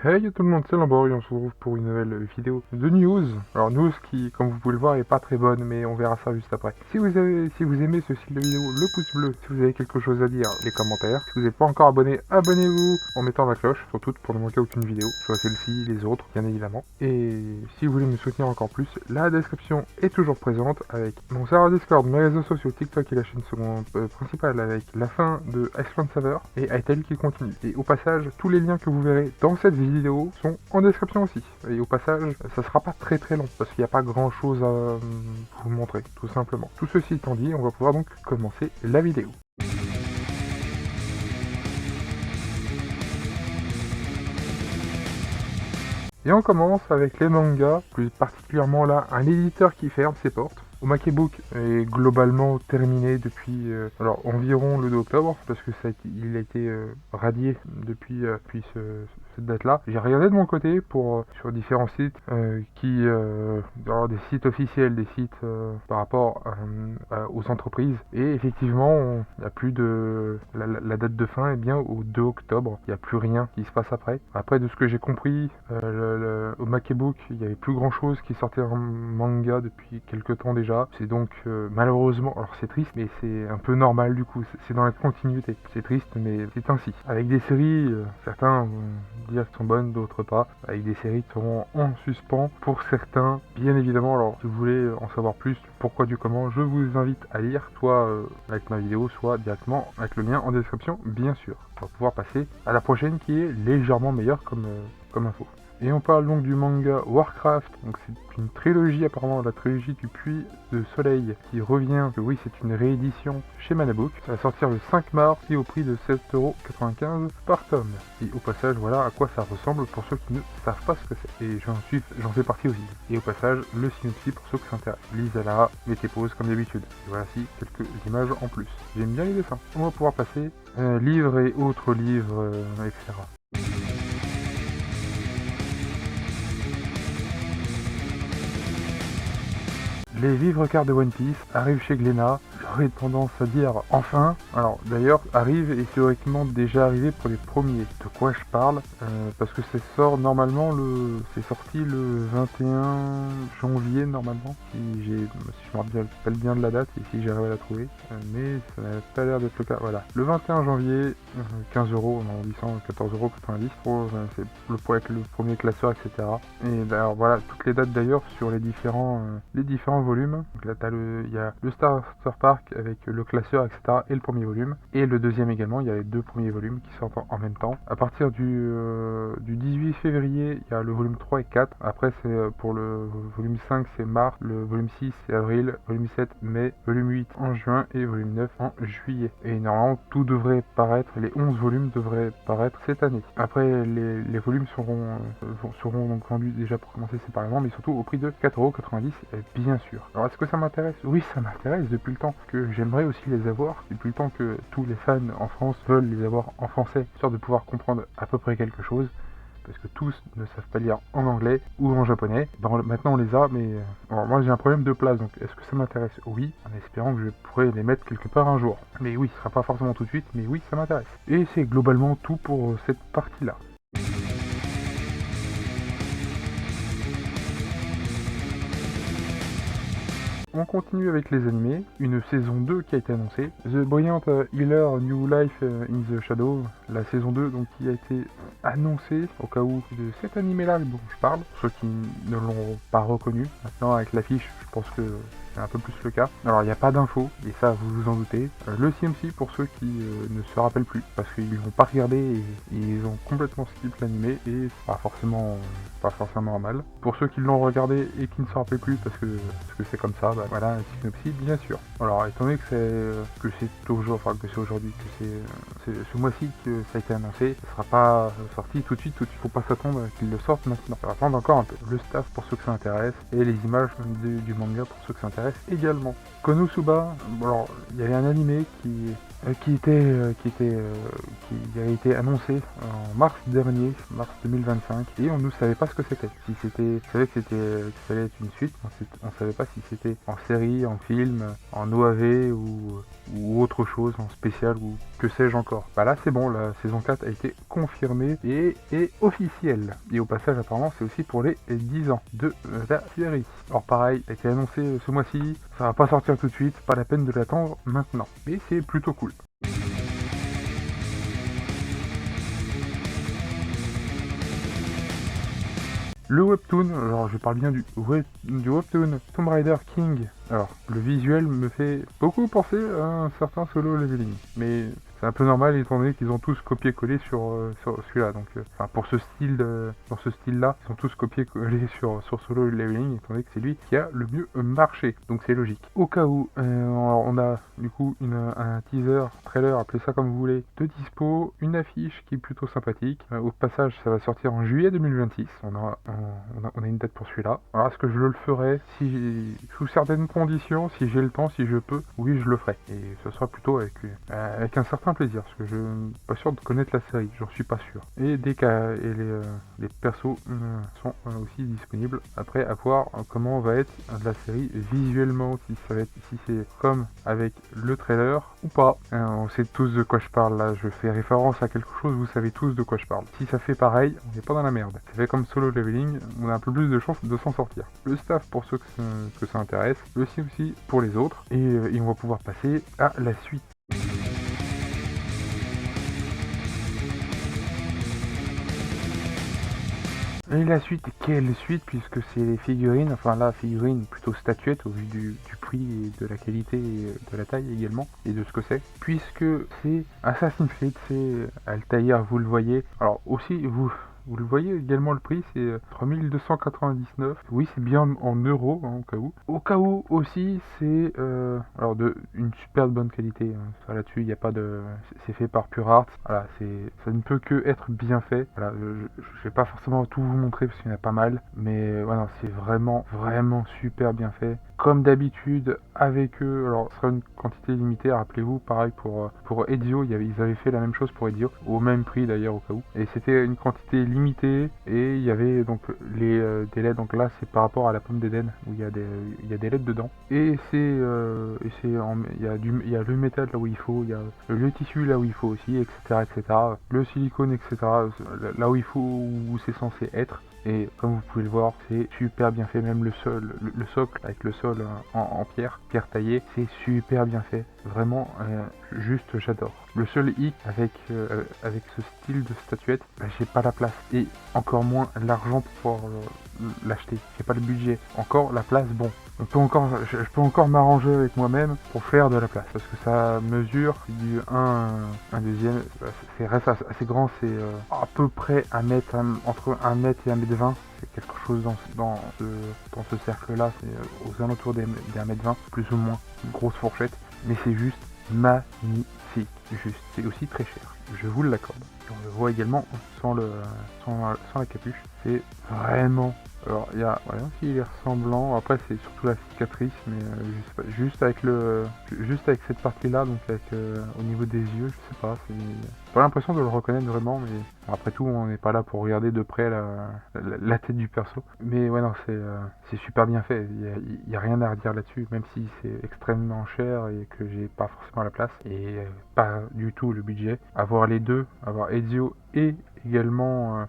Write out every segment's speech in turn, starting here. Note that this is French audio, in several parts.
Hey tout le monde, c'est Lamborg et on se retrouve pour une nouvelle vidéo de news. Alors news qui, comme vous pouvez le voir, est pas très bonne, mais on verra ça juste après. Si vous aimez ce style de vidéo, le pouce bleu. Si vous avez quelque chose à dire, les commentaires. Si vous n'êtes pas encore abonné, abonnez-vous en mettant la cloche, surtout pour ne manquer aucune vidéo, soit celle-ci, les autres, bien évidemment. Et si vous voulez me soutenir encore plus, la description est toujours présente avec mon serveur Discord, mes réseaux sociaux, TikTok et la chaîne seconde principale avec la fin de Iceland Saver et Hytale qui continue. Et au passage, tous les liens que vous verrez dans cette vidéo sont en description aussi. Et au passage, ça sera pas très long, parce qu'il n'y a pas grand chose à vous montrer, tout simplement. Tout ceci étant dit, on va pouvoir donc commencer la vidéo. Et on commence avec les mangas, plus particulièrement là, un éditeur qui ferme ses portes. Omakebook est globalement terminé depuis alors environ le 2 octobre, parce que il a été radié depuis cette date-là. J'ai regardé de mon côté sur différents sites alors des sites officiels, des sites par rapport aux entreprises. Et effectivement, il n'y a plus de la date de fin est bien au 2 octobre. Il n'y a plus rien qui se passe après. Après, de ce que j'ai compris, au Makebook, il n'y avait plus grand chose qui sortait en manga depuis quelques temps déjà. C'est donc malheureusement, alors c'est triste, mais c'est un peu normal du coup, c'est dans la continuité. C'est triste, mais c'est ainsi. Avec des séries, certains vont dire qu'elles sont bonnes, d'autres pas. Avec des séries qui seront en suspens pour certains, bien évidemment. Alors si vous voulez en savoir plus, pourquoi du comment, je vous invite à lire, soit avec ma vidéo, soit directement avec le lien en description, bien sûr. On va pouvoir passer à la prochaine qui est légèrement meilleure comme info. Et on parle donc du manga Warcraft, donc c'est une trilogie apparemment, la trilogie du Puits de Soleil, qui revient, oui c'est une réédition chez Manabook, ça va sortir le 5 mars et au prix de 7,95€ par tome. Et au passage, voilà à quoi ça ressemble pour ceux qui ne savent pas ce que c'est. Et j'en fais partie aussi. Et au passage, le synopsis pour ceux qui s'intéressent. Lisez-la, mettez pause comme d'habitude. Et voici quelques images en plus. J'aime bien les dessins. On va pouvoir passer livres et autres livres, etc. Les vivres cartes de One Piece arrivent chez Glénat. J'aurais tendance à dire enfin. Alors d'ailleurs, arrive et théoriquement déjà arrivé pour les premiers. De quoi je parle parce que ça sort normalement c'est sorti le 21 janvier normalement. Si je me rappelle bien de la date et si j'arrive à la trouver. Mais ça n'a pas l'air d'être le cas. Voilà. Le 21 janvier, 15€, en arrondissant 14,90€. C'est avec le premier classeur, etc. Et alors voilà, toutes les dates d'ailleurs sur les différents volumes. Donc là, il y a le Starter Park avec le classeur, etc. et le premier volume. Et le deuxième également, il y a les deux premiers volumes qui sortent en même temps. À partir du 18 février, il y a le volume 3 et 4. Après, c'est pour le volume 5, c'est mars. Le volume 6, c'est avril. Volume 7, mai. Volume 8 en juin. Et volume 9 en juillet. Et normalement, tout devrait paraître, les 11 volumes devraient paraître cette année. Après, les volumes seront donc vendus déjà pour commencer séparément, mais surtout au prix de 4,90€, bien sûr. Alors est-ce que ça m'intéresse? Oui, ça m'intéresse depuis le temps que j'aimerais aussi les avoir, depuis le temps que tous les fans en France veulent les avoir en français, histoire de pouvoir comprendre à peu près quelque chose, parce que tous ne savent pas lire en anglais ou en japonais. Maintenant on les a, mais alors moi j'ai un problème de place, donc est-ce que ça m'intéresse? Oui, en espérant que je pourrais les mettre quelque part un jour. Mais oui, ce sera pas forcément tout de suite, mais oui, ça m'intéresse. Et c'est globalement tout pour cette partie-là. On continue avec les animés, une saison 2 qui a été annoncée, The Brilliant Healer New Life in the Shadow, la saison 2 donc qui a été annoncée au cas où de cet animé là dont je parle, ceux qui ne l'ont pas reconnu. Maintenant avec l'affiche, je pense que c'est un peu plus le cas. Alors il n'y a pas d'infos, et ça vous vous en doutez. Le CMC pour ceux qui ne se rappellent plus, parce qu'ils l'ont pas regardé et ils ont complètement skip l'animé et c'est pas forcément normal. Pour ceux qui l'ont regardé et qui ne se rappellent plus parce que c'est comme ça, bah voilà, un synopsis bien sûr. Alors étant donné que c'est aujourd'hui, que c'est ce mois-ci que ça a été annoncé, ça sera pas sorti tout de suite, faut pas s'attendre qu'ils le sortent maintenant. Ça va attendre encore un peu. Le staff pour ceux que ça intéresse et les images du manga pour ceux que ça intéresse également. Konosuba, alors il y avait un animé qui qui avait été annoncé en mars dernier, mars 2025, et on ne savait pas ce que c'était. Si c'était, on savait que ça allait être une suite, on savait pas si c'était en série, en film, en OAV ou autre chose, en spécial ou que sais-je encore. Bah là c'est bon, la saison 4 a été confirmée et est officielle. Et au passage apparemment c'est aussi pour les 10 ans de la série. Alors pareil, a été annoncé ce mois-ci, ça va pas sortir tout de suite, pas la peine de l'attendre maintenant. Mais c'est plutôt cool. Le webtoon, alors je parle bien du webtoon Tomb Raider King. Alors, le visuel me fait beaucoup penser à un certain Solo Leveling, mais c'est un peu normal étant donné qu'ils ont tous copié-collé sur celui-là. Donc, enfin, pour ce style, dans ce style-là, ils ont tous copié-collé sur Solo Leveling, étant donné que c'est lui qui a le mieux marché. Donc c'est logique. Au cas où, alors, on a du coup un teaser, trailer, appelez ça comme vous voulez, de dispo, une affiche qui est plutôt sympathique. Au passage, ça va sortir en juillet 2026. On a une date pour celui-là. Alors, est-ce que je le ferai sous certaines conditions, si j'ai le temps, si je peux, oui, je le ferai. Et ce sera plutôt avec un certain plaisir, parce que je ne suis pas sûr de connaître la série, j'en suis pas sûr. Et les persos sont aussi disponibles. Après, à voir comment va être la série visuellement, si c'est comme avec le trailer ou pas. On sait tous de quoi je parle là, je fais référence à quelque chose, vous savez tous de quoi je parle. Si ça fait pareil, on n'est pas dans la merde. Ça fait comme Solo Leveling, on a un peu plus de chances de s'en sortir. Le staff pour ceux que ça intéresse, le site aussi pour les autres, et on va pouvoir passer à la suite. Et la suite, quelle suite, puisque c'est les figurines, enfin la figurine plutôt statuette au vu du prix et de la qualité et de la taille également, et de ce que c'est, puisque c'est Assassin's Creed, c'est Altair, vous le voyez. Alors aussi, vous le voyez également, le prix c'est 3299. Oui, c'est bien en euros, hein, au cas où. Au cas où aussi, c'est alors de une super bonne qualité. Hein. Ça là-dessus, il n'y a pas de. C'est fait par Pure Art. Voilà, ça ne peut que être bien fait. Voilà, je vais pas forcément tout vous montrer parce qu'il y en a pas mal, mais voilà, c'est vraiment vraiment super bien fait. Comme d'habitude avec eux, alors ce sera une quantité limitée, rappelez-vous, pareil pour Ezio, ils avaient fait la même chose pour Ezio, au même prix d'ailleurs au cas où. Et c'était une quantité limitée et il y avait donc des LED, donc là c'est par rapport à la pomme d'Éden où il y a des LED dedans. Et il y a le métal là où il faut, il y a le tissu là où il faut aussi, etc. etc. Le silicone, etc. là où il faut, où c'est censé être. Et comme vous pouvez le voir, c'est super bien fait, même le socle avec le sol en pierre taillée, c'est super bien fait. Vraiment, juste j'adore. Le seul hic avec ce style de statuette, bah, j'ai pas la place et encore moins l'argent pour pouvoir l'acheter. J'ai pas le budget. Encore la place, bon. Je peux encore m'arranger avec moi-même pour faire de la place parce que ça mesure du un deuxième, reste assez grand, c'est à peu près entre 1 mètre et 1 mètre 20. C'est quelque chose dans ce cercle-là, c'est aux alentours des 1 mètre 20, plus ou moins, une grosse fourchette, mais c'est juste magnifique, juste, c'est aussi très cher, je vous l'accorde. On le voit également sans la capuche, c'est vraiment. Alors il y a il est ressemblant, après c'est surtout la cicatrice, mais juste avec cette partie là, donc au niveau des yeux, je sais pas, j'ai pas l'impression de le reconnaître vraiment, mais bon, après tout on n'est pas là pour regarder de près la tête du perso, mais ouais non c'est super bien fait, il y a rien à redire là-dessus, même si c'est extrêmement cher et que j'ai pas forcément la place et pas du tout le budget. Avoir les deux, avoir Ezio et également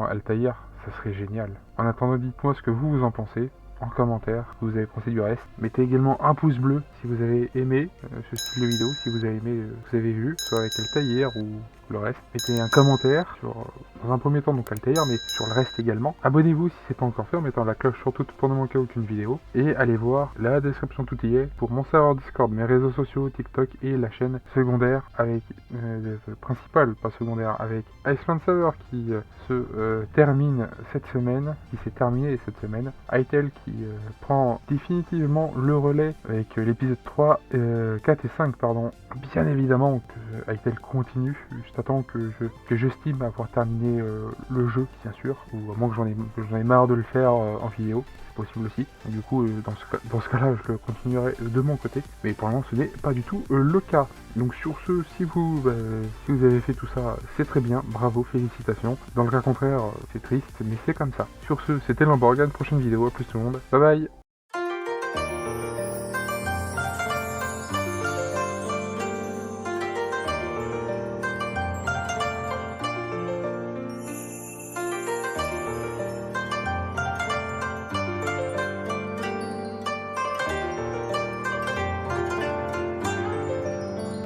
Altaïr, ça serait génial. En attendant, dites-moi ce que vous en pensez en commentaire, ce que vous avez pensé du reste. Mettez également un pouce bleu si vous avez aimé ce style de vidéo, si vous avez aimé ce que vous avez vu, soit avec Altaïr ou le reste. Mettez un commentaire dans un premier temps donc Altaïr, mais sur le reste également. Abonnez-vous si c'est pas encore fait en mettant la cloche sur toute pour ne manquer aucune vidéo. Et allez voir la description, tout y est, pour mon serveur Discord, mes réseaux sociaux, TikTok et la chaîne secondaire avec principale, pas secondaire, avec Iceland Server qui se termine cette semaine, qui s'est terminé cette semaine. Itel qui prend définitivement le relais avec l'épisode 3, 4 et 5 pardon. Bien évidemment que Itel continue juste J'attends que j'estime avoir terminé le jeu, bien sûr, ou à moins que j'en ai marre de le faire en vidéo. C'est possible aussi. Et du coup, dans ce cas-là, je le continuerai de mon côté. Mais pour le moment, ce n'est pas du tout le cas. Donc sur ce, si vous avez fait tout ça, c'est très bien. Bravo, félicitations. Dans le cas contraire, c'est triste, mais c'est comme ça. Sur ce, c'était Lamborghini. Prochaine vidéo. À plus tout le monde. Bye bye.